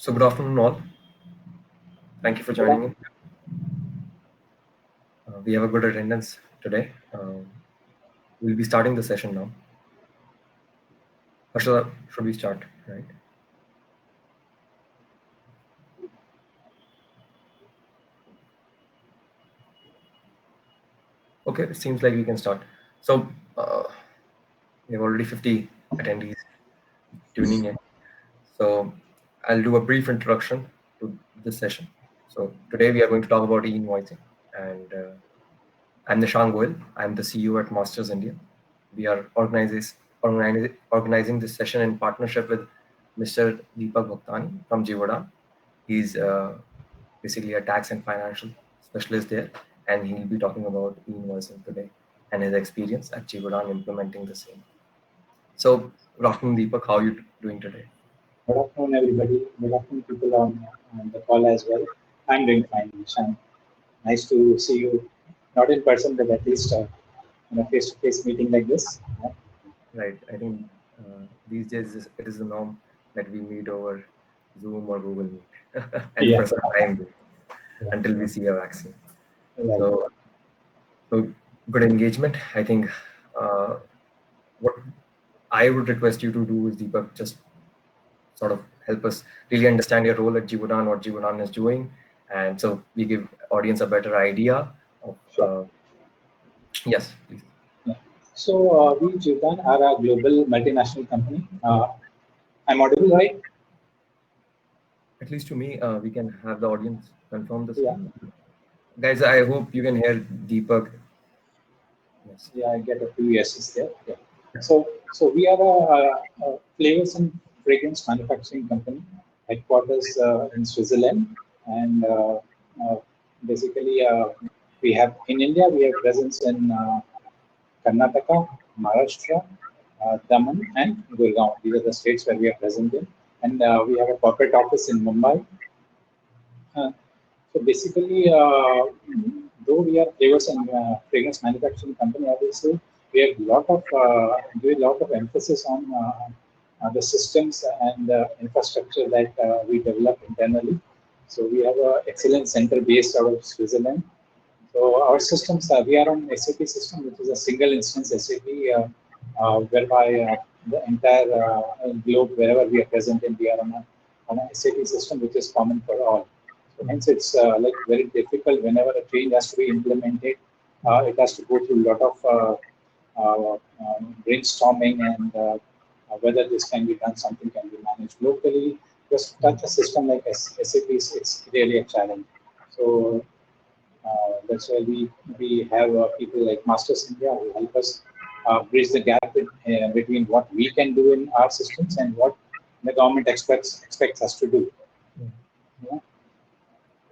So good afternoon all. Thank you for joining in. We have a good attendance today. We'll be starting the session now. Harshada, should we start, right? Okay, it seems like we can start. So we have already 50 attendees tuning in. So I'll do a brief introduction to this session. So today we are going to talk about e-invoicing, and I'm Nishant Goyal. I'm the CEO at Masters India. We are organizing this session in partnership with Mr. Deepak Bhaktani from Jivadan. He's basically a tax and financial specialist there, and he'll be talking about e-invoicing today and his experience at Jivadan implementing the same. So, good afternoon, Deepak. How are you doing today? Good afternoon, everybody. Good afternoon, people on the call as well. I'm doing fine, Nishan. Nice to see you, not in person, but at least in a face-to-face meeting like this. Right. I think these days it is the norm that we meet over Zoom or Google Meet, and for some time until we see a vaccine. Right. So good engagement. I think what I would request you to do is, Deepak, just sort of help us really understand your role at Jivadan, what Jivadan is doing, and so we give audience a better idea of. Yes, please. Yeah. So we Jivadan are a global multinational company. I'm audible, right? At least to me, we can have the audience confirm the same. Yeah. Guys, I hope you can hear Deepak. Yes. Yeah, I get a few yeses there. Yeah. So we are a flavors and fragrance manufacturing company, headquarters in Switzerland, and basically we have in India we have presence in Karnataka, Maharashtra, Daman, and Gurgaon. These are the states where we are present in, and we have a corporate office in Mumbai. So basically, though we are flavors and fragrance manufacturing company, obviously we have give a lot of emphasis on the systems and the infrastructure that we develop internally. So we have an excellent center based out of Switzerland. So our systems, we are on SAP system, which is a single instance SAP, whereby the entire globe, wherever we are present in, we are on a SAP system, which is common for all. So hence, it's like very difficult whenever a change has to be implemented. It has to go through a lot of brainstorming and whether this can be done, something can be managed locally. Just touch a system like SAP, it's really a challenge. So that's why we have people like Masters India who help us bridge the gap between what we can do in our systems and what the government expects us to do. Yeah.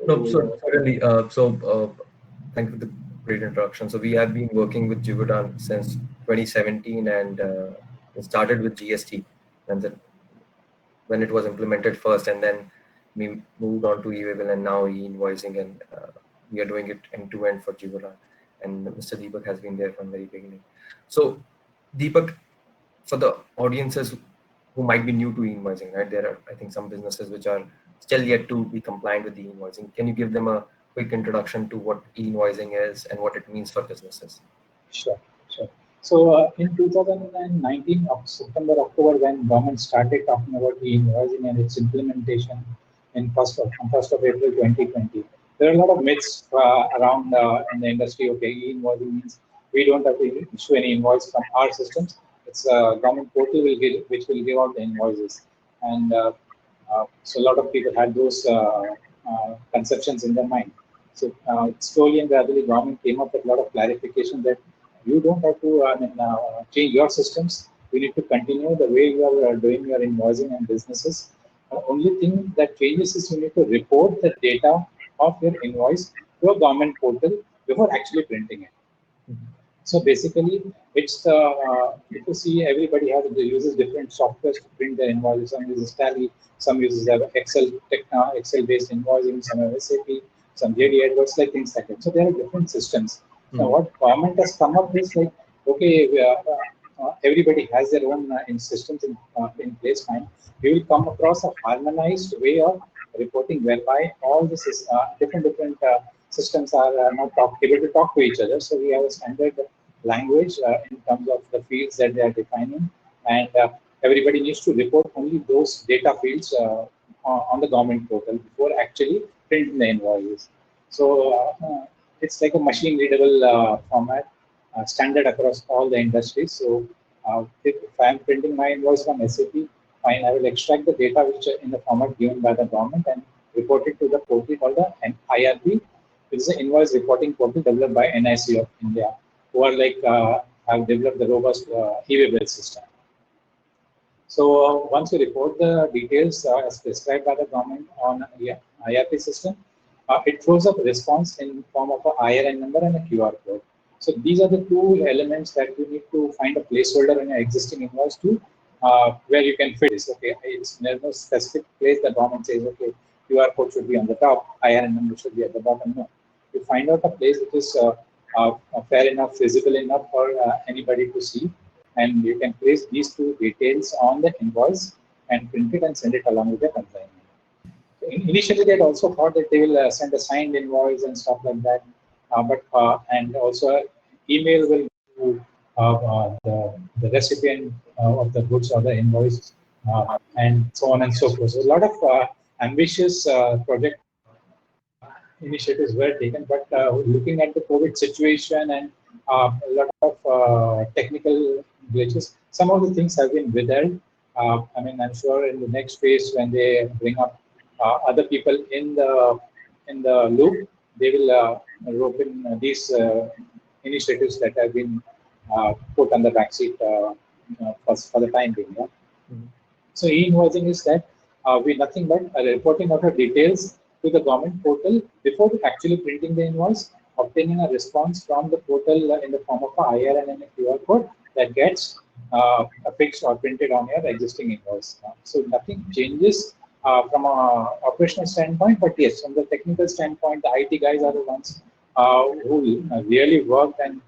No, so certainly. Thank you for the great introduction. So we have been working with Jivadan since 2017, and it started with GST, and then when it was implemented first, and then we moved on to e-waybill, and now e-invoicing, and we are doing it end to end for Jivadan. And Mr. Deepak has been there from the very beginning. So, Deepak, for the audiences who might be new to e-invoicing, right? There are, I think, some businesses which are still yet to be compliant with e-invoicing. Can you give them a quick introduction to what e-invoicing is and what it means for businesses? Sure. So in 2019, September, October, when government started talking about e-invoicing and its implementation in from 1st of April 2020, there are a lot of myths around in the industry. Okay, e-invoicing means we don't have to issue any invoice from our systems. It's a government portal which will give out the invoices. And so a lot of people had those conceptions in their mind. So slowly and gradually, government came up with a lot of clarification that you don't have to change your systems. You need to continue the way you are doing your invoicing and businesses. The only thing that changes is you need to report the data of your invoice to a government portal before actually printing it. Mm-hmm. So basically, it's if you see everybody uses different softwares to print their invoices. Some uses Tally, some uses Excel based invoicing, some have SAP, some JD Edwards, like things like that. So there are different systems. Now, what government has come up is like, okay, everybody has their own systems in place, fine. We will come across a harmonized way of reporting whereby all the different systems are now able to talk to each other. So we have a standard language in terms of the fields that they are defining, and everybody needs to report only those data fields on the government portal before actually printing the invoices. So it's like a machine readable format, standard across all the industries. So if I am printing my invoice from SAP, fine, I will extract the data which in the format given by the government and report it to the portal called the IRP, which is the invoice reporting portal developed by NIC of India, who are like have developed the robust e-way bill system. So once you report the details as prescribed by the government on IRP system, it throws up a response in form of a IRN number and a QR code. So these are the two elements that you need to find a placeholder in your existing invoice to where you can fit this. Okay, there's no specific place the government says, okay, QR code should be on the top, IRN number should be at the bottom. No, you find out a place which is fair enough, visible enough for anybody to see, and you can place these two details on the invoice and print it and send it along with the consignment. Initially, they had also thought that they will send a signed invoice and stuff like that, and also email will to the recipient of the goods or the invoice, and so on and so forth. So a lot of ambitious project initiatives were taken, but looking at the COVID situation and a lot of technical glitches, some of the things have been withheld. I mean, I'm sure in the next phase when they bring up other people in the loop, they will rope in these initiatives that have been put on the backseat for the time being. Yeah? Mhm. So e-invoicing is that we nothing but reporting of the details to the government portal before actually printing the invoice, obtaining a response from the portal in the form of a IRN and a QR code that gets affixed or printed on your existing invoice. So nothing changes from a operational standpoint, but yes, from the technical standpoint, the IT guys are the ones who really worked and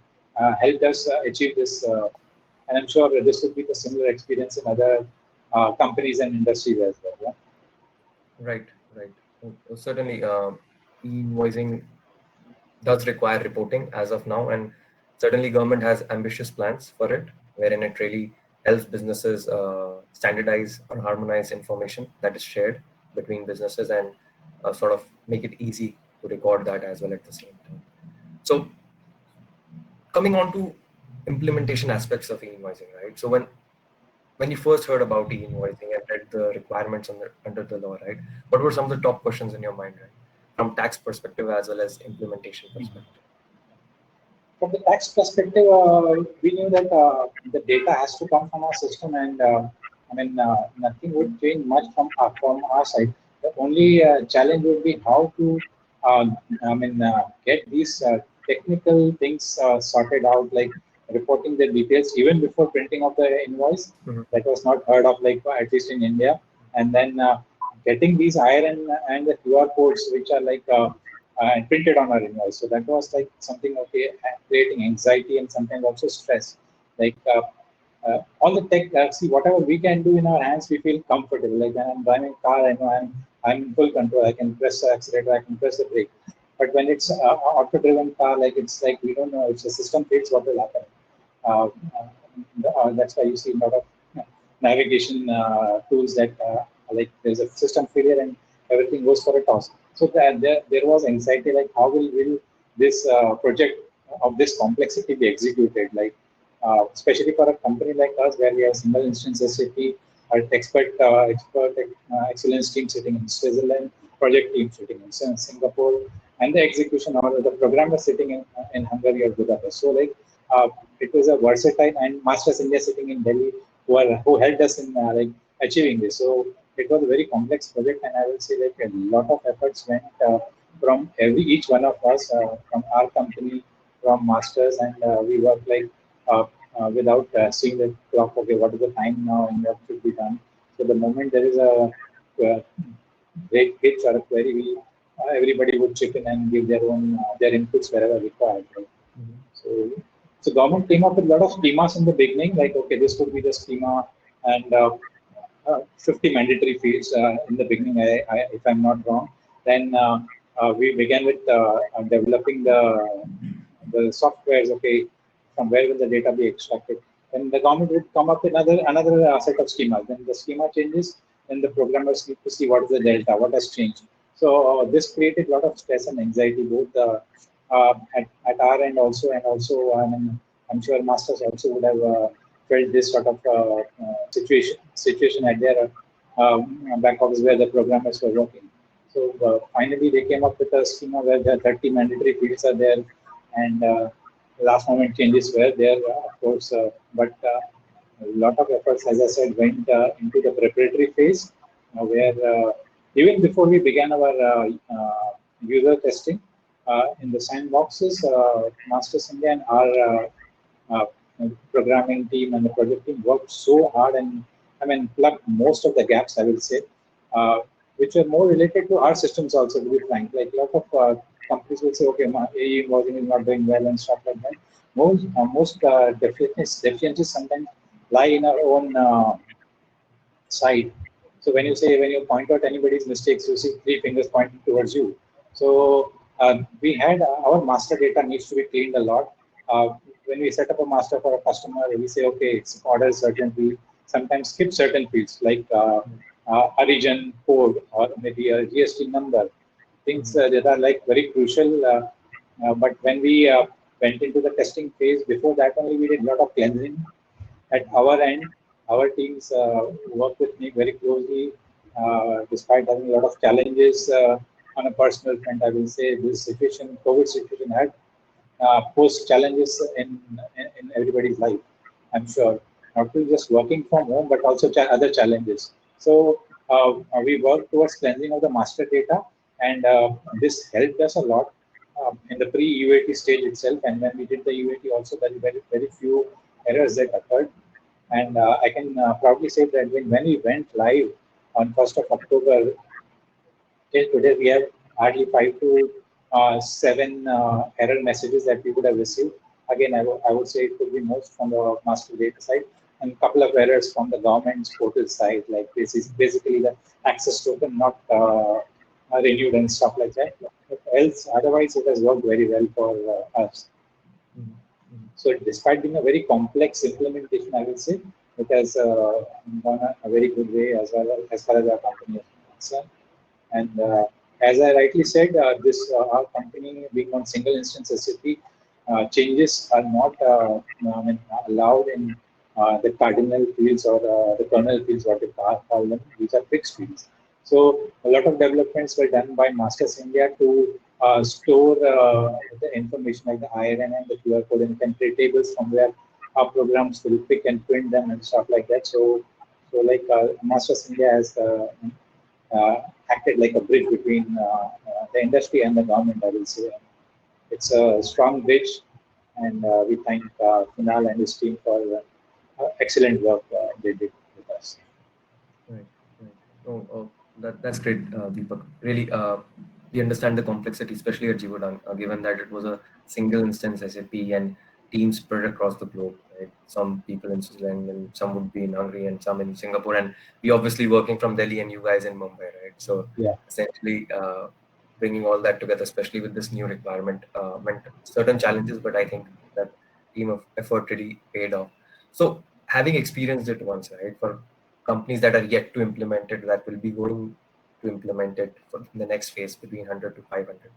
helped us achieve this. And I'm sure this would be the similar experience in other companies and industries as well. Yeah? Right, right. Certainly, e-invoicing does require reporting as of now, and certainly government has ambitious plans for it, wherein it really helps businesses standardize or harmonize information that is shared between businesses and sort of make it easy to record that as well at the same time. So coming on to implementation aspects of e-invoicing, right? So when you first heard about e-invoicing and read the requirements under the law, right? What were some of the top questions in your mind, right? From tax perspective as well as implementation perspective. From the tax perspective, we knew that the data has to come from our system, and I mean nothing would change much from our side. The only challenge would be how to get these technical things sorted out, like reporting the details even before printing of the invoice. Mhm. That was not heard of, like at least in India, and then getting these IRN and the QR codes, which are like and printed on our invoice. So that was like something, okay, creating anxiety and sometimes also stress. Like all the tech, see, whatever we can do in our hands, we feel comfortable. Like when I'm driving a car, I know I'm in full control. I can press the accelerator, I can press the brake. But when it's auto-driven car, like it's like we don't know. It's a system fails, what will happen? Uh, that's why you see a lot of navigation tools that like there's a system failure and everything goes for a toss. So there was anxiety, like how will this project of this complexity be executed? Like especially for a company like us, where we have single instance SAP, our expert excellence team sitting in Switzerland, project team sitting in Singapore, and the execution or the programmer sitting in Hungary or Budapest. So like it was a versatile, and Masters India sitting in Delhi, who helped us in like achieving this. So it was a very complex project, and I will say like a lot of efforts went from each one of us, from our company, from Masters, and we worked like without seeing the clock. Okay, what is the time now, and what should be done. So the moment there is a uh, great pitch or a query, everybody would chip in and give their own their inputs wherever required. Right? Mhm. So So government came up with a lot of schemas in the beginning, like, okay, this could be the schema, and 50 mandatory fields in the beginning, if I'm not wrong. Then we began with developing the softwares. Okay, from where will the data be extracted? Then the government would come up with another set of schemas. Then the schema changes, then the programmers need to see what is the delta, what has changed. So this created a lot of stress and anxiety, both at our end also, and also I'm sure masters also would have felt this sort of situation at their back office where the programmers were working. So finally, they came up with a schema where the 30 mandatory fields are there, and last moment changes were there, of course. But a lot of efforts, as I said, went into the preparatory phase, where even before we began our user testing in the sandboxes, Masters India and our programming team and the project team worked so hard, and I mean, plugged most of the gaps, I will say, uh, which are more related to our systems also, to be frank. Like a lot of companies will say, okay, my AE invoicing is not doing well and stuff like that. Most deficiencies sometimes lie in our own side. So when you point out anybody's mistakes, you see three fingers pointing towards you. So we had our master data needs to be cleaned a lot. When we set up a master for a customer, we say, okay, it's order certain field, sometimes skip certain fields like origin code or maybe a GST number, things that are like very crucial. But when we went into the testing phase, before that only we did a lot of cleansing at our end. Our teams work with me very closely, despite having a lot of challenges on a personal front. I will say this situation, COVID situation, had posed challenges in everybody's life. I'm sure, not only just working from home, but also other challenges. So we worked towards cleansing of the master data, and this helped us a lot in the pre-UAT stage itself. And when we did the UAT, also very few errors that occurred. And I can proudly say that when we went live on 1st of October, till today, we have hardly 5 to 7 error messages that we would have received. Again, I would say it could be most from the master data side, and a couple of errors from the government's portal side, like this is basically the access token not renewed and stuff like that. But else, otherwise, it has worked very well for us. So despite being a very complex implementation, I will say it has gone a very good way as far as our company is concerned. And as I rightly said, this our company being on single instance SAP, changes are not I mean, allowed in the cardinal fields or the kernel fields, what we call them. These are fixed fields. So a lot of developments were done by Masters India to store the information like the IRN and the QR code and template tables from where our programs will pick and print them and stuff like that. So like Masters India has acted like a bridge between the industry and the government, I will say. It's a strong bridge, and we thank Kunal and his team for excellent work they did with us. Right, right. That's great, Deepak. Really, we understand the complexity, especially at Givaudan, given that it was a single instance SAP and teams spread across the globe. Right? Some people in Switzerland, and some would be in Hungary, and some in Singapore, and we obviously working from Delhi, and you guys in Mumbai, right? So Yeah. essentially, bringing all that together, especially with this new requirement, meant certain challenges, but I think that team of effort really paid off. So having experienced it once, right, for companies that are yet to implement it, that will be going to implement it for the next phase between 100 to 500,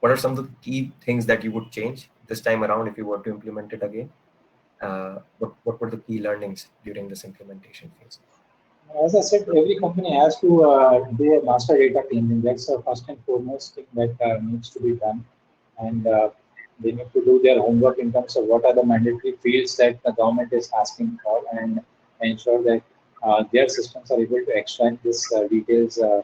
what are some of the key things that you would change this time around if you were to implement it again? What were the key learnings during this implementation phase? As I said, every company has to do a master data cleansing. That's the first and foremost thing that needs to be done. And they need to do their homework in terms of what are the mandatory fields that the government is asking for, and ensure that their systems are able to extract these details uh,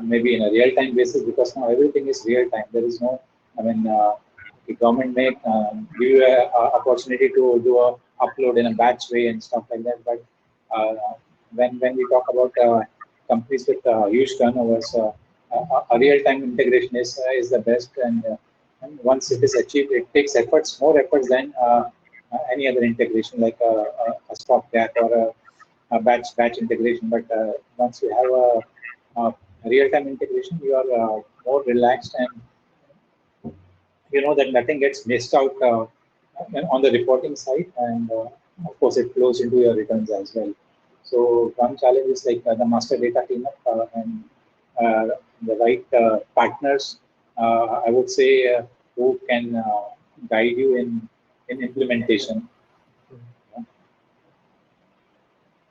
maybe in a real-time basis, because now everything is real-time. There is no, I mean, the government may give you a opportunity to do a upload in a batch way and stuff like that, but uh, when we talk about companies with huge turnovers, a real-time integration is the best, and And once it is achieved, it takes more efforts than any other integration like a stopgap or a batch integration. But once you have a real-time integration, you are more relaxed, and you know that nothing gets missed out on the reporting side, and of course it flows into your returns as well. So one challenge is like the master data cleanup and the right partners, I would say, who can guide you in implementation.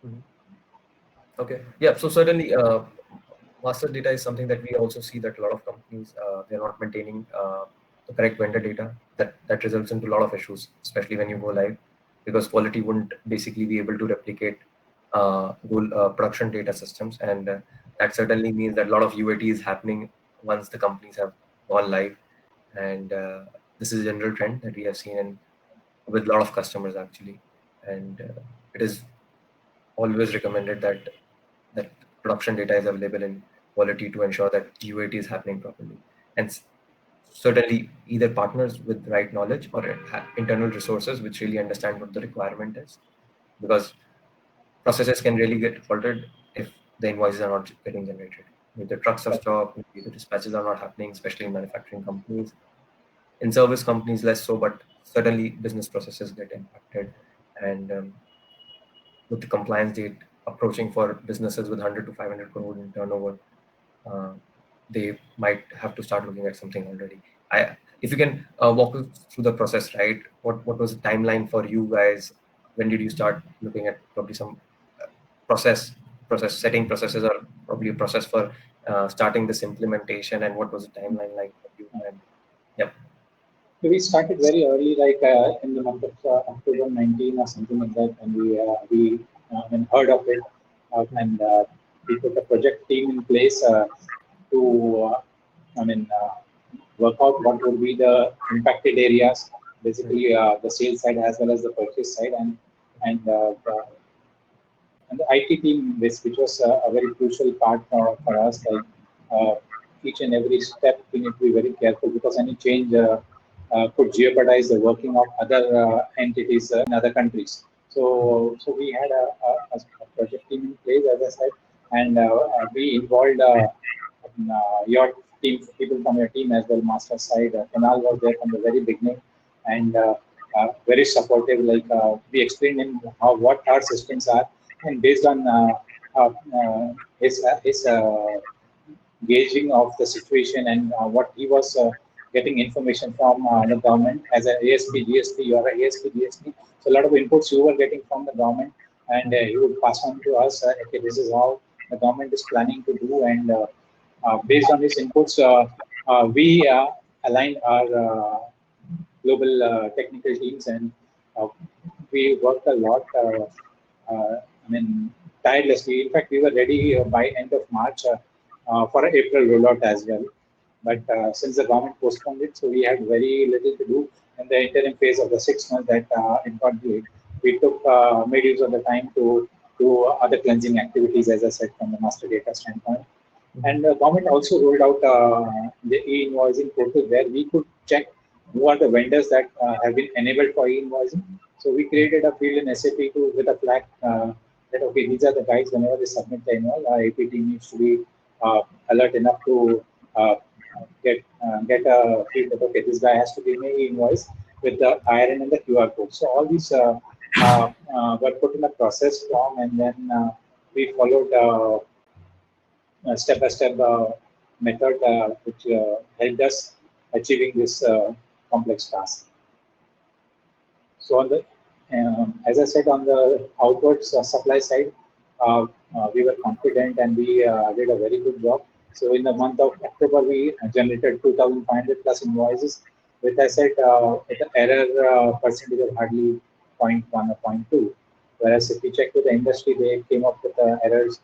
Mhm. Okay. Yeah. So certainly, master data is something that we also see that a lot of companies they're not maintaining the correct vendor data. That results into a lot of issues, especially when you go live, because quality wouldn't basically be able to replicate production data systems, and that certainly means that a lot of UAT is happening once the companies have gone live, and this is a general trend that we have seen with a lot of customers actually, and it is always recommended that production data is available in quality to ensure that UAT is happening properly. And certainly either partners with the right knowledge or internal resources which really understand what the requirement is, because processes can really get altered if the invoices are not getting generated. If the trucks are stopped, if the dispatches are not happening, especially in manufacturing companies. In service companies, less so, but certainly business processes get impacted. And with the compliance date approaching for businesses with 100 to 500 crore in turnover, uh, they might have to start looking at something already. If you can walk us through the process, right? What was the timeline for you guys? When did you start looking at probably some uh, process setting processes, or probably a process for starting this implementation? And what was the timeline like for you? And yep. We started very early, like in the month of October 19 or something like that, and we heard of it, and we put a project team in place to, I mean, work out what would be the impacted areas, basically the sales side as well as the purchase side, and the IT team, which was a very crucial part for us. Like uh, each and every step, we need to be very careful because any change could jeopardize the working of other entities in other countries. So we had a project team in place, as I said, and we involved your team, people from your team as well, master side. Kunal was there from the very beginning, and very supportive. Like we explained him what our systems are, and based on his gauging of the situation and what he was getting information from the government as an ASP, GST, you are a ASP, GST. So a lot of inputs you were getting from the government, and he would pass on to us. Okay, this is how the government is planning to do, and based on his inputs, we aligned our global technical teams, and uh, we worked a lot. I mean, tirelessly. In fact, we were ready by end of March for an April rollout as well. But since the government postponed it, so we had very little to do in the interim phase of the 6 months that it got delayed. We made use of the time to do other cleansing activities, as I said, from the master data standpoint. And the government also rolled out the e-invoicing portal where we could check who are the vendors that have been enabled for e-invoicing. So we created a field in SAP with a flag that, okay, these are the guys, whenever they submit the invoice, our APT needs to be alert enough to uh, get a field that, okay, this guy has to give me e-invoice with the IRN and the QR code. So all these were put in a process form, and then we followed step-by-step method which helped us achieving this complex task. So on the, as I said, on the outwards supply side, we were confident and we did a very good job. So in the month of October, we generated 2,500 plus invoices, with I said with the error percentage of hardly zero point 0.1 or zero point 0.2. Whereas if we check with the industry, they came up with errors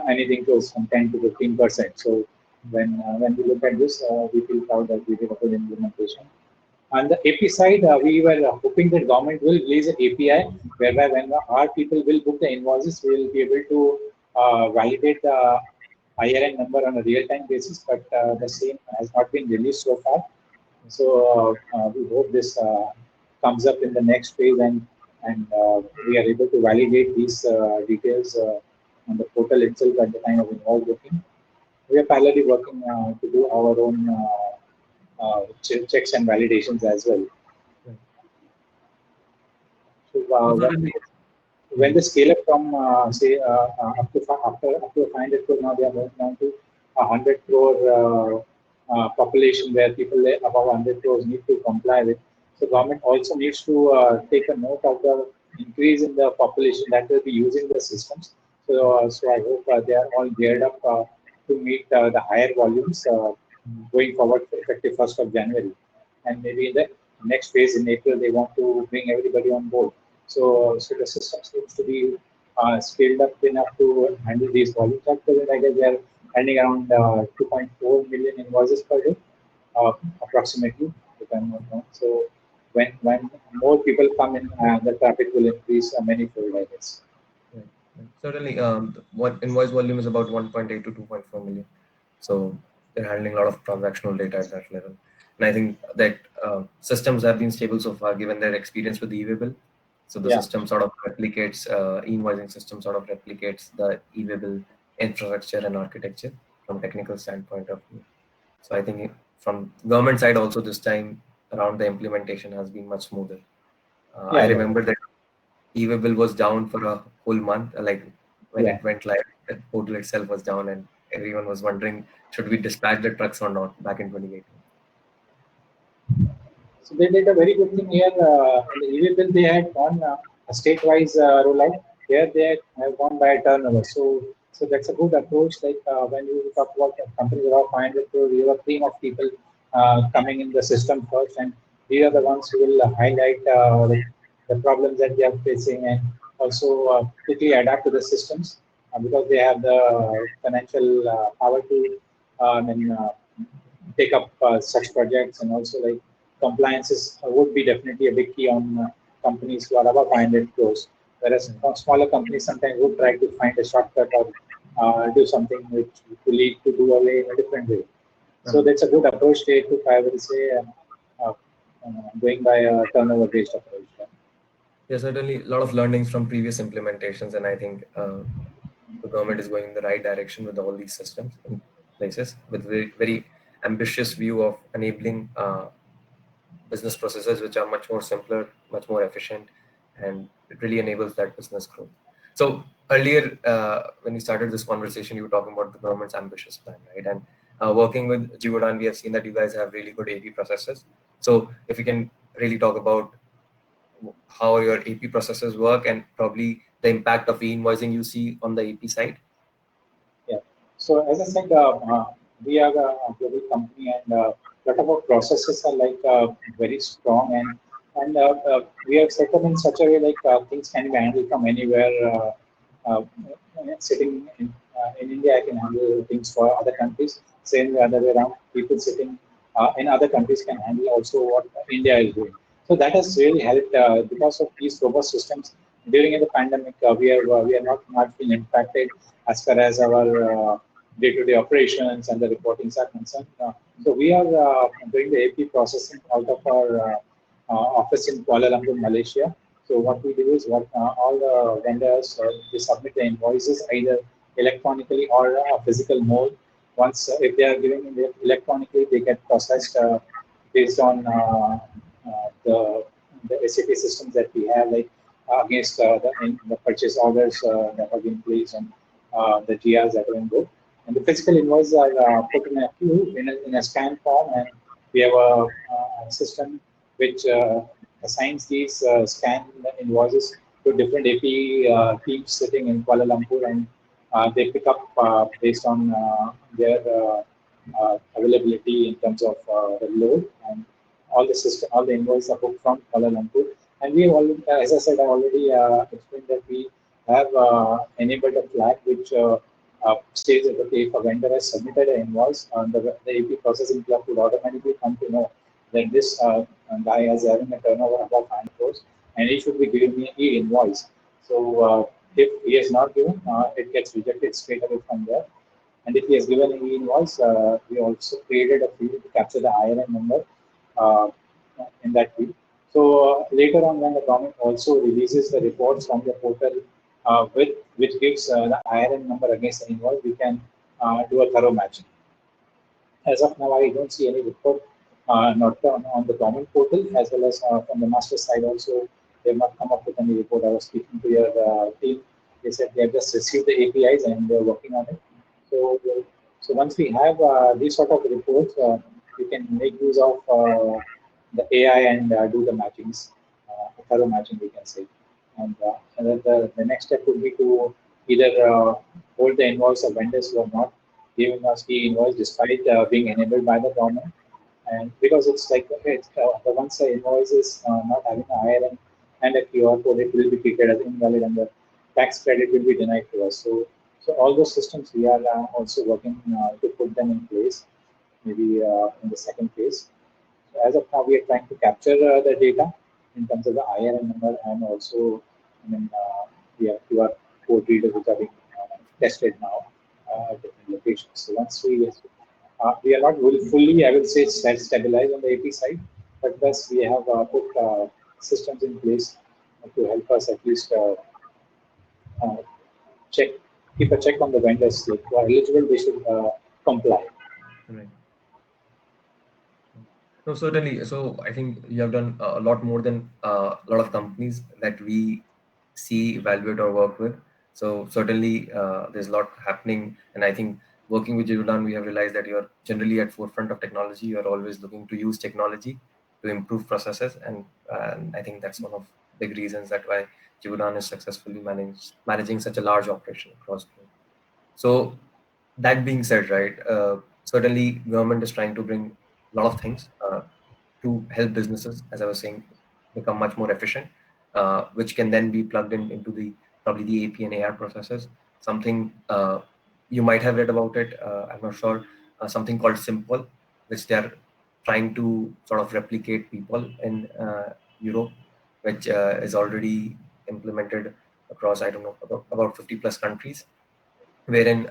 anything close from 10 to 15%. So when we look at this, we feel proud that we did a good implementation. On the AP side, we were hoping that government will release an API whereby when our people will book the invoices, we will be able to validate the IRN number on a real-time basis, but the same has not been released so far. So we hope this comes up in the next phase, and we are able to validate these details on the portal itself at the time of invoice booking. We are parallelly working to do our own checks and validations as well. Right. So So certainly, when mhm. they scale up from say up to 500 crore, now they are moving down to 100 crore population where people above 100 crores need to comply with. So government also needs to take a note of the increase in the population that will be using the systems. So I hope they are all geared up to meet the higher volumes going forward effective 1st of January. And maybe in the next phase in April, they want to bring everybody on board. So the system seems to be scaled up enough to handle these volumes. At present, I guess they are handling around 2.4 million invoices per day, approximately, if I'm not wrong. So when more people come in, the traffic will increase manifold, I guess. Right. Right. Certainly, what invoice volume is about 1.8 to 2.4 million. So they're handling a lot of transactional data at that level. And I think that systems have been stable so far, given their experience with the e-waybill. So the Yeah, system sort of replicates, e-invoicing system sort of replicates the e-waybill infrastructure and architecture from technical standpoint of view. So I think from government side also this time around the implementation has been much smoother. I yeah, yeah, remember that e-waybill was down for a whole month. Like when yeah. it went live, the portal itself was down, and everyone was wondering should we dispatch the trucks or not back in 2018. So they did a very good thing here. In the EV bill, they had gone a state-wise rollout. Here they have gone by a turnover. So that's a good approach. Like when you talk about companies around 500 crore, you have a team of people coming in the system first, and these are the ones who will highlight the problems that they are facing, and also quickly adapt to the systems because they have the financial power to take up such projects, and also like compliance would be definitely a big key on companies who are above 500 crores, whereas Right. smaller companies sometimes would try to find a shortcut or do something which will lead to do away in a different way. So Um, that's a good approach they took, I will say, uh, going by a turnover based approach. yeah, certainly a lot of learnings from previous implementations, and I think the government is going in the right direction with all these systems in places with very, very ambitious view of enabling business processes which are much more simpler, much more efficient, and it really enables that business growth. So earlier, when we started this conversation, you were talking about the government's ambitious plan, right? And working with Givaudan, we have seen that you guys have really good AP processes. So if you can really talk about how your AP processes work and probably the impact of e-invoicing you see on the AP side. Yeah. So as I said, we are a global company, and lot of our processes are like very strong, and we are set up in such a way like things can be handled from anywhere. Sitting in India, I can handle things for other countries. Same the other way around. People sitting in other countries can handle also what India is doing. So that has really helped because of these robust systems. During the pandemic, we are not much been impacted as far as our day-to-day operations and the reportings are concerned. So we are doing the AP processing out of our office in Kuala Lumpur, Malaysia. So what we do is what all the vendors they submit the invoices either electronically or physical mode. Once if they are giving it electronically, they get processed based on the SAP systems that we have, like against the purchase orders that have been placed and the GRs that are in book. And the physical invoices are put in a queue in a scan form, and we have a system which assigns these scanned invoices to different AP teams sitting in Kuala Lumpur, and they pick up based on their availability in terms of the load, and all the invoices are booked from Kuala Lumpur. And we already, as I said, I already explained that we have enabled a flag which says that okay, if a vendor has submitted an invoice, the AP processing club would automatically come to know that this guy is having a turnover above 500 crores, and he should be giving me e invoice. So if he has not given, it gets rejected straight away from there. And if he has given an e invoice, we also created a field to capture the IRN number, uh, in that field. So later on, when the government also releases the reports from the portal, which gives the IRN number against the invoice, we can do a thorough matching. As of now, I don't see any report, not on the government portal, as well as from the master side also. They have not come up with any report. I was speaking to your team. They said they have just received the APIs and they're working on it. So, so once we have these sort of reports, we can make use of the AI and do the matchings, thorough matching, we can say. And then the next step would be to either hold the invoice of vendors who are not giving us the invoice despite being enabled by the government. And because it's like the once the invoice is not having a IRN and a QR code, it will be treated as invalid and the tax credit will be denied to us. So all those systems we are also working to put them in place, maybe in the second phase. So as of now, we are trying to capture the data in terms of the IRN number and also, I mean, we have QR code readers which are being tested now at different locations. So once we are not fully, I would say, stabilized on the AP side, but thus we have put systems in place to help us at least uh, check, keep a check on the vendors. Like who are eligible, they should comply. Right. No, certainly. So I think you have done a lot more than a lot of companies that we see, evaluate, or work with. So certainly, there's a lot happening, and I think working with Jirudan, we have realized that you're generally at forefront of technology. You're always looking to use technology to improve processes, and I think that's one of big reasons that why Jirudan is successfully managing such a large operation across the globe. So that being said, right, certainly government is trying to bring a lot of things to help businesses, as I was saying, become much more efficient, which can then be plugged in into the probably the AP and AR processes. Something you might have read about it. I'm not sure. Something called Simple, which they are trying to sort of replicate people in Europe, which is already implemented across I don't know about 50 plus countries, wherein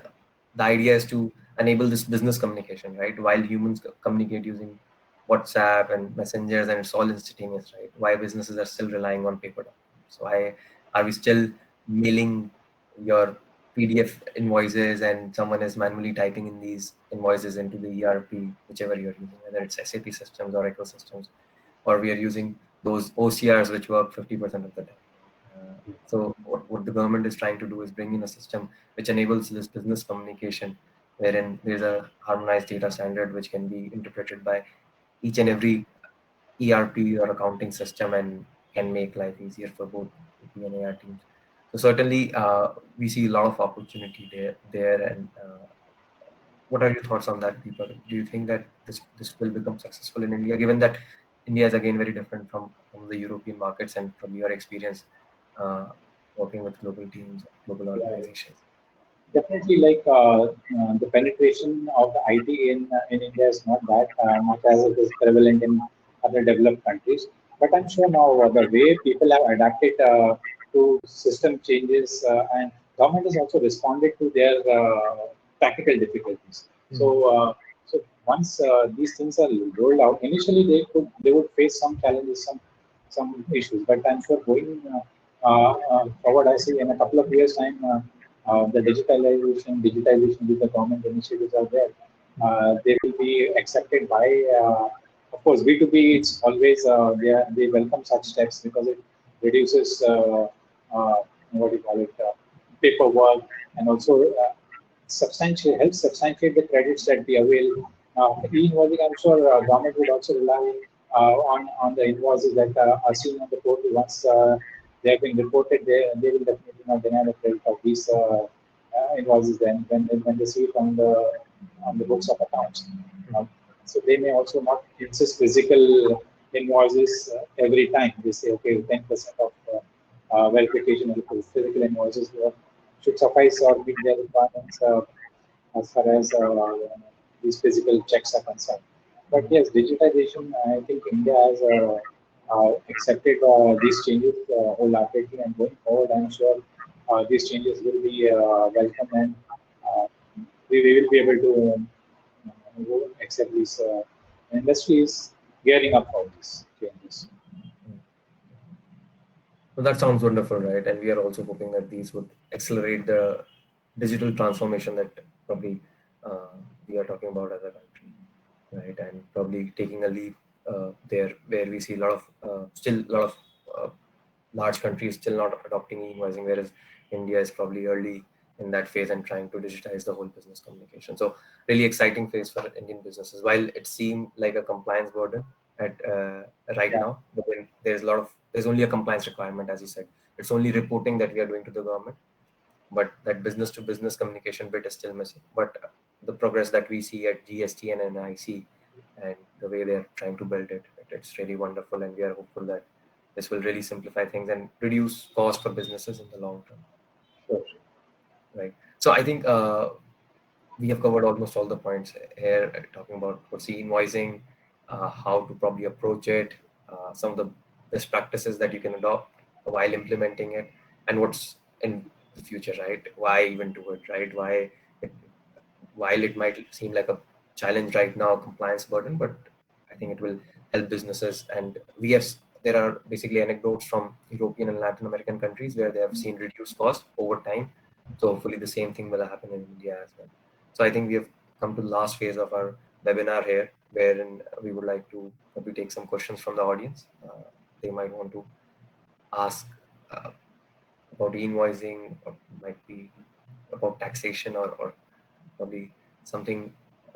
the idea is to enable this business communication, right? While humans communicate using WhatsApp and messengers, and it's all instantaneous, right? Why businesses are still relying on paper documents? Why are we still mailing your PDF invoices and someone is manually typing in these invoices into the ERP, whichever you're using, whether it's SAP systems or ecosystems, or we are using those OCRs which work 50% of the time. So what the government is trying to do is bring in a system which enables this business communication, wherein there's a harmonized data standard which can be interpreted by each and every ERP or accounting system and can make life easier for both AP and AR teams. So certainly, we see a lot of opportunity there. And what are your thoughts on that, Deepak? Do you think that this will become successful in India, given that India is again very different from the European markets and from your experience working with global teams, global Yeah, organizations? definitely, like the penetration of the IT in India is not that much as it is prevalent in other developed countries. But I'm sure now the way people have adapted to system changes and government has also responded to their practical difficulties. So, Mhm. so once these things are rolled out, initially they would face some challenges, some issues. But I'm sure going forward, I see in a couple of years' time. The digitization with the government initiatives are there. They will be accepted by, of course, B2B. It's always they welcome such steps because it reduces what do you call it paperwork and also helps substantiate the credits that we avail. E-invoicing, I'm sure government would also rely on the invoices that are seen on the portal. Once they have been reported, they will definitely not deny the credit of these invoices then when they see it on the books of accounts. Uh, so they may also not insist physical invoices every time. They say, okay, 10% of verification of the physical invoices should suffice or meet their requirements as far as these physical checks are concerned. But yes, digitization, I think India has accepted these changes wholeheartedly, and going forward, I'm sure these changes will be welcome and uh, we will be able to accept these industries. gearing up for these changes. So that sounds wonderful, right? And we are also hoping that these would accelerate the digital transformation that probably we are talking about as a country, right? And probably taking a leap there, where we see a lot of still a lot of large countries still not adopting e-invoicing, whereas India is probably early in that phase and trying to digitize the whole business communication. So really exciting phase for Indian businesses. While it seemed like a compliance burden at right Yeah. now, but then there's only a compliance requirement, as you said. It's only reporting that we are doing to the government, but that business to business communication bit is still missing. But the progress that we see at GST and NIC and the way they're trying to build it, it's really wonderful, and we are hopeful that this will really simplify things and reduce cost for businesses in the long term. Sure. Right. So I think we have covered almost all the points here, talking about what's e-invoicing, how to probably approach it, some of the best practices that you can adopt while implementing it, and what's in the future, right? Why even do it, right? It, while it might seem like a challenge right now, compliance burden, but I think it will help businesses. And there are basically anecdotes from European and Latin American countries where they have seen reduced cost over time. So hopefully the same thing will happen in India as well. So I think we have come to the last phase of our webinar here, wherein we would like to maybe take some questions from the audience. They might want to ask about e-invoicing, or might be about taxation, or probably something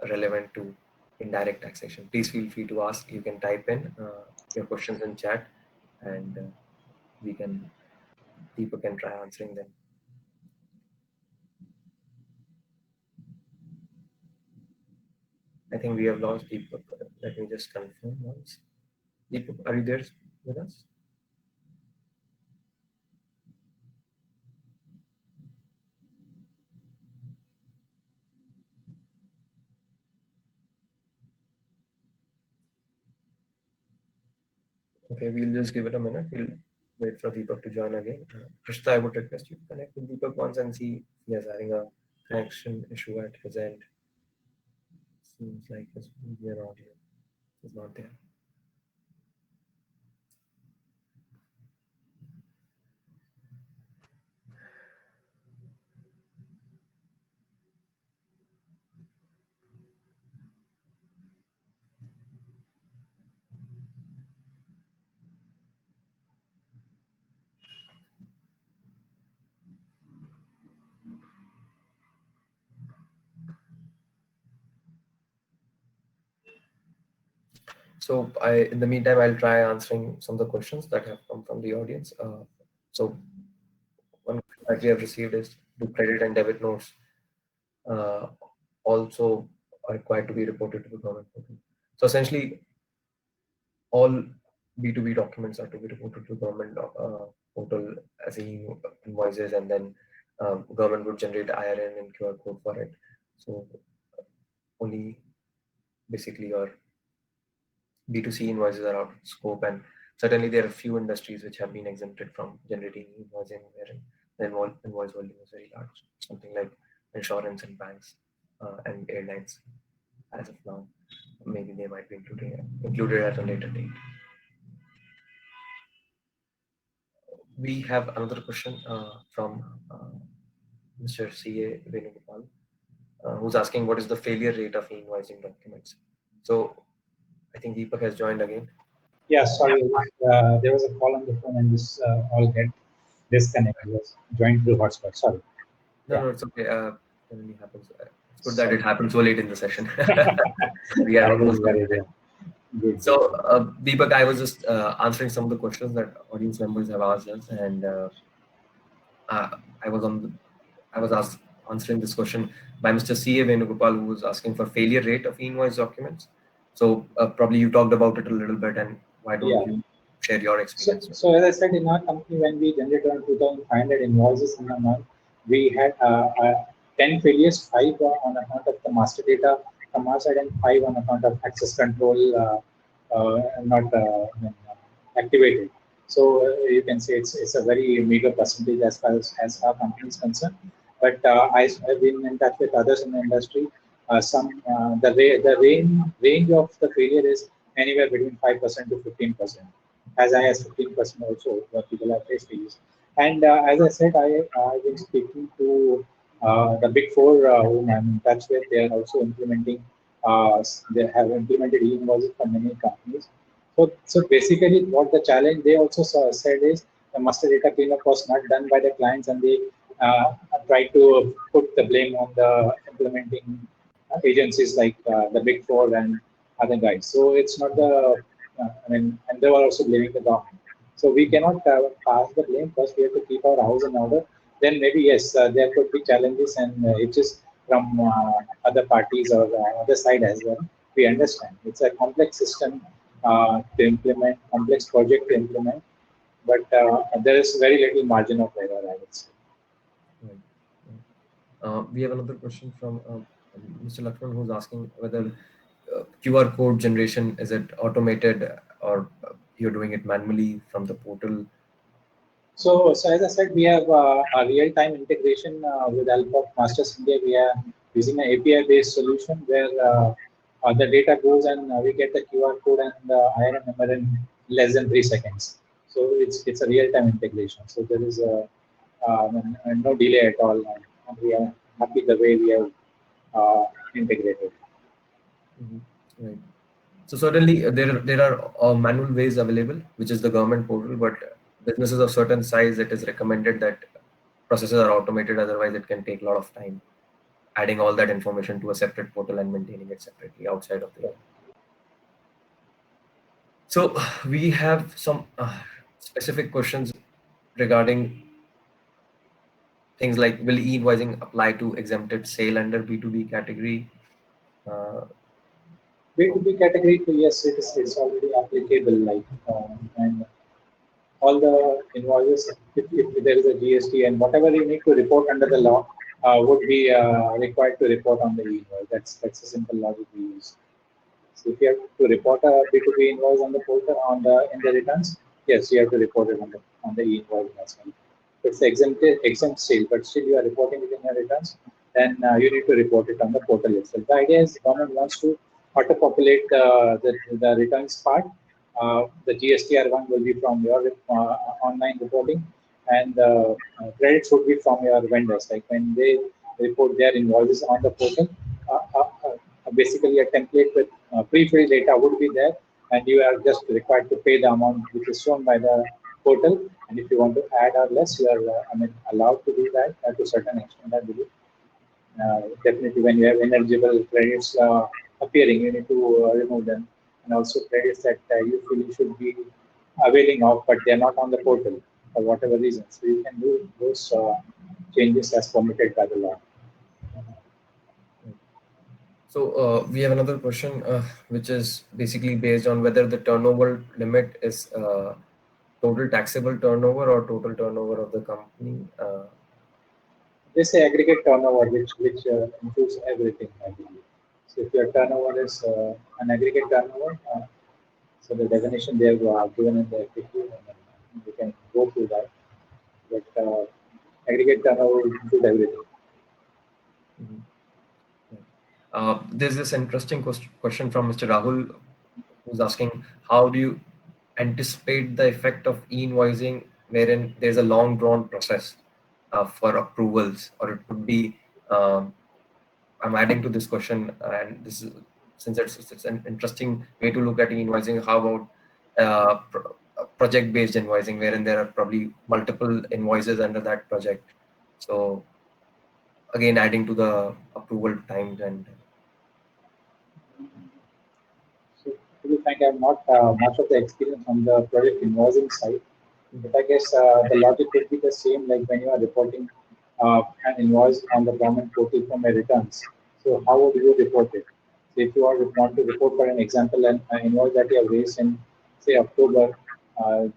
relevant to indirect taxation. Please feel free to ask. You can type in your questions in chat, and people can try answering them. I think we have lost Deepak. Let me just confirm once. Deepak, are you there with us? Okay, we'll just give it a minute. We'll wait for Deepak to join again. Krishna, I would request you to connect with Deepak once and see if he is having a connection issue at his end. Seems like his media audio is not there. So in the meantime, I'll try answering some of the questions that have come from the audience. So one question that we have received is, do credit and debit notes also are required to be reported to the government portal? So essentially, all B2B documents are to be reported to the government portal as invoices, and then government would generate IRN and QR code for it. So only basically your B2C invoices are out of scope, and certainly there are a few industries which have been exempted from generating invoicing, wherein the invoice volume is very large, something like insurance and banks and airlines. As of now, maybe they might be included at a later date. We have another question from Mr. C.A. Venugopal, who's asking what is the failure rate of invoicing documents. So I think Deepak has joined again. Yeah, sorry, there was a call on the phone and this all get disconnected. Was joined through hotspot. Sorry. No, it's okay. It really happens. It's good that it happened so late in the session. We are almost done with it. Good. So Deepak, I was just answering some of the questions that audience members have asked us, and I was answering this question by Mr. C.A. Venugopal, who was asking for failure rate of e-invoice documents. So probably you talked about it a little bit, and why don't you share your experience? So as I said, in our company, when we generated around 2,500 invoices in a month, we had 10 failures, 5 on account of the master data from our side, and 5 on account of access control not activated. So you can say it's a very meager percentage as far as our company is concerned. But I've been in touch with others in the industry. The range of the failure is anywhere between 5% to 15%, as high as 15% also, what people have faced is. And as I said, I've been speaking to the big four whom I'm in touch with. They are also implementing, they have implemented e-invoices for many companies. So basically, what the challenge they also said is the master data cleanup was not done by the clients, and they tried to put the blame on the implementing agencies like the Big Four and other guys. So it's not the, and they were also blaming the government. So we cannot pass the blame. First, we have to keep our house in order. Then maybe yes, there could be challenges and it is from other parties or other side as well. We understand it's a complex system to implement, complex project to implement, but there is very little margin of error, I would say. Right. We have another question from Mr. Lakshman, who's asking whether QR code generation, is it automated or you're doing it manually from the portal? So as I said, we have a real-time integration with help of Masters India. We are using an API-based solution where the data goes and we get the QR code and the IRN number in less than 3 seconds. So it's a real-time integration. So there is no delay at all, and we are happy the way we have integrated. Right. So certainly there are manual ways available, which is the government portal, but businesses of certain size, it is recommended that processes are automated. Otherwise, it can take a lot of time adding all that information to a separate portal and maintaining it separately outside of the. So we have some specific questions regarding things like, will e-invoicing apply to exempted sale under B2B category? B2B category, to yes, it's already applicable, like and all the invoices, if there is a GST and whatever you need to report under the law would be required to report on the invoice. That's a simple logic we use. So if you have to report a B2B invoice on the portal in the returns, yes, you have to report it on the invoice as well. It's exempt sale, but still you are reporting it in your returns, then you need to report it on the portal itself. The idea is the government wants to auto-populate the returns part. The GSTR one will be from your online reporting, and credits would be from your vendors. Like when they report their invoices on the portal, basically a template with pre-filled data would be there, and you are just required to pay the amount which is shown by the portal. And if you want to add or less, you are allowed to do that to a certain extent, I believe. Definitely, when you have ineligible credits appearing, you need to remove them, and also credits that you feel you should be availing of, but they are not on the portal for whatever reason. So you can do those changes as permitted by the law. So we have another question, which is basically based on whether the turnover limit is total taxable turnover or total turnover of the company. They say aggregate turnover, which includes everything, I believe. So if your turnover is an aggregate turnover, so the definition they have given in the FAQ, and we can go through that. But aggregate turnover will include everything. There's this interesting question from Mr. Rahul, who's asking, how do you anticipate the effect of e-invoicing wherein there's a long drawn process for approvals, or it could be, I'm adding to this question, and this is, since it's an interesting way to look at e-invoicing, how about project-based invoicing, wherein there are probably multiple invoices under that project. So again, adding to the approval times and. So to be frank, I have not much of the experience on the project invoicing side. But I guess the logic would be the same, like when you are reporting an invoice on the government portal from a returns. So how would you report it? So if you want to report, for an example, an invoice that you have raised in, say, October,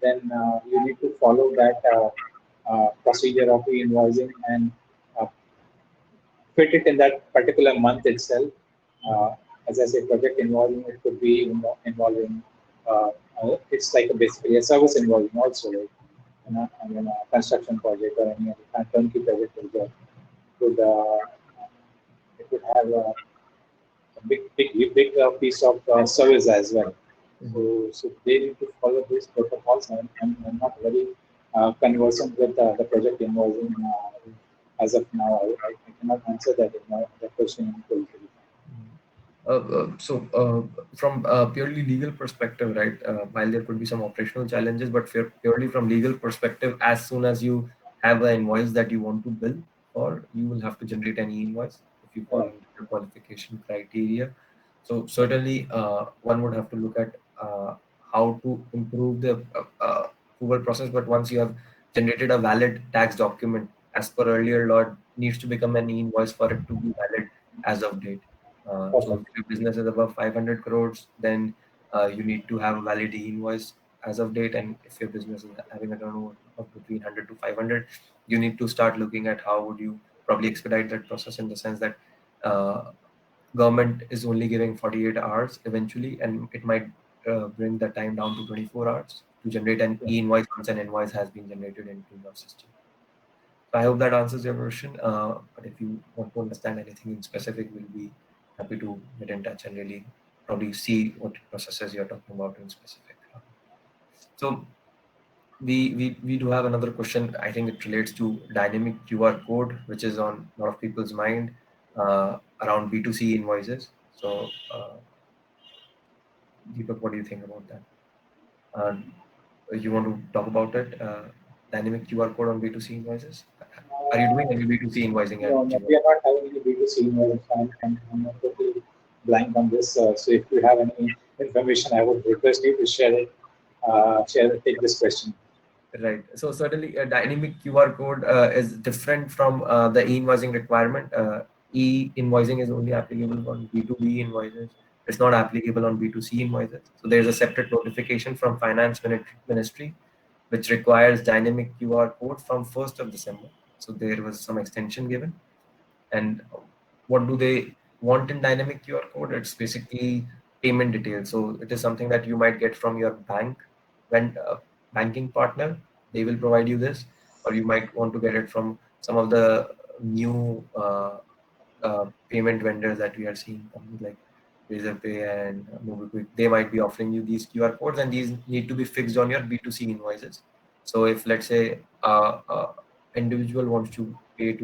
then you need to follow that procedure of e-invoicing and uh, fit it in that particular month itself. As I say, project involving, it could be involving, it's like basically a service involving also, like, a construction project or any other turnkey project could, it would have a big piece of service as well. So they need to follow these protocols. And I'm not very conversant with the project involving as of now. I cannot answer that question in full. From a purely legal perspective, right, while there could be some operational challenges, but purely from legal perspective, as soon as you have an invoice that you want to bill for, you will have to generate an invoice if you follow the qualification criteria. So certainly, one would have to look at how to improve the approval process. But once you have generated a valid tax document, as per earlier law, it needs to become an invoice for it to be valid as of date. So if your business is above 500 crores, then you need to have a valid invoice as of date. And if your business is having a turnover of between 100 to 500, you need to start looking at how would you probably expedite that process, in the sense that government is only giving 48 hours eventually, and it might bring the time down to 24 hours to generate an e-invoice once an invoice has been generated into your system. So I hope that answers your question. But if you want to understand anything in specific, we'll be happy to get in touch and really probably see what processes you're talking about in specific. So we do have another question. I think it relates to dynamic QR code, which is on a lot of people's mind around B2C invoices. So Deepak, what do you think about that? You want to talk about it? Dynamic QR code on B2C invoices? Are you doing any B2C invoicing at No, we are not having any B2C invoice. I'm not totally blank on this. So if you have any information, I would request you to share it. Take this question. Right. So certainly a dynamic QR code is different from the e-invoicing requirement. E-invoicing is only applicable on B2B invoices. It's not applicable on B2C invoices. So there's a separate notification from Finance Ministry, which requires dynamic QR code from 1st of December. So there was some extension given. And what do they want in dynamic QR code? It's basically payment details. So it is something that you might get from your bank when banking partner. They will provide you this, or you might want to get it from some of the new payment vendors that we are seeing, companies like Razorpay and MobiKwik. They might be offering you these QR codes, and these need to be fixed on your B2C invoices. So if, let's say, individual wants to pay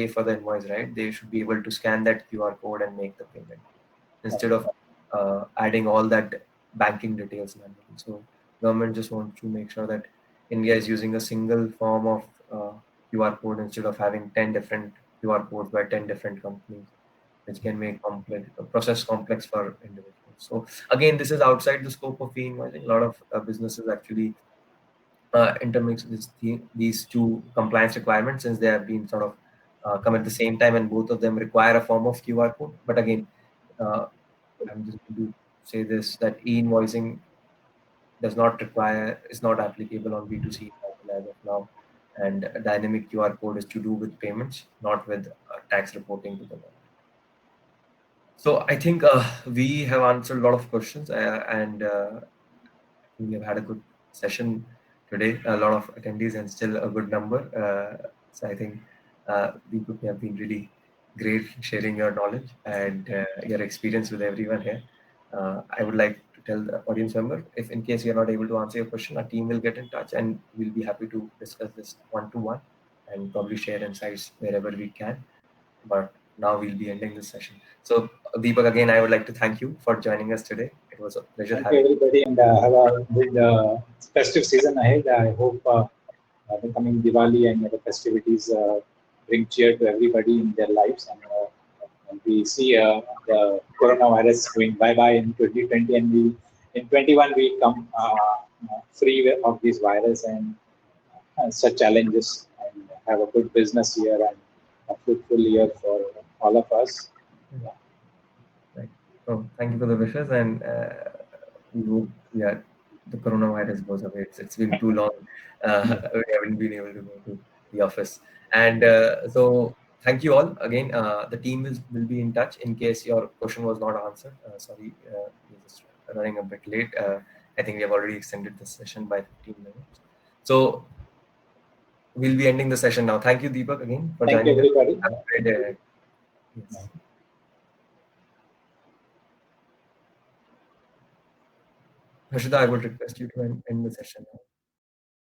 for the invoice, right? They should be able to scan that QR code and make the payment instead of adding all that banking details manually. So government just wants to make sure that India is using a single form of QR code instead of having 10 different QR codes by 10 different companies, which can make process complex for individuals. So again, this is outside the scope of e-invoicing. A lot of businesses actually intermix these two compliance requirements, since they have been sort of come at the same time, and both of them require a form of QR code. But again, I'm just going to say this, that e-invoicing is not applicable on B2C as of now, and a dynamic QR code is to do with payments, not with tax reporting to the government. So I think we have answered a lot of questions, and we have had a good session today. A lot of attendees and still a good number. So I think Deepak, you have been really great sharing your knowledge and your experience with everyone here. I would like to tell the audience member, if in case you're not able to answer your question, our team will get in touch and we'll be happy to discuss this one-to-one and probably share insights wherever we can. But now we'll be ending this session. So Deepak, again, I would like to thank you for joining us today. It was a pleasure Thank you, everybody, and have a good festive season ahead. I hope the coming Diwali and the festivities bring cheer to everybody in their lives, and we see the coronavirus going bye-bye in 2020, and we in 21 we come free of this virus and such challenges, and have a good business year and a fruitful year for all of us. Yeah. Right. So thank you for the wishes, and we hope the coronavirus goes away. It's been too long. We haven't been able to go to the office, and so thank you all again. The team will be in touch in case your question was not answered. Sorry, we're just running a bit late. I think we have already extended the session by 15 minutes. So we'll be ending the session now. Thank you, Deepak, again for Thank joining you, everybody. us. Have a great day. Yes. Harshita, I would request you to end the session now.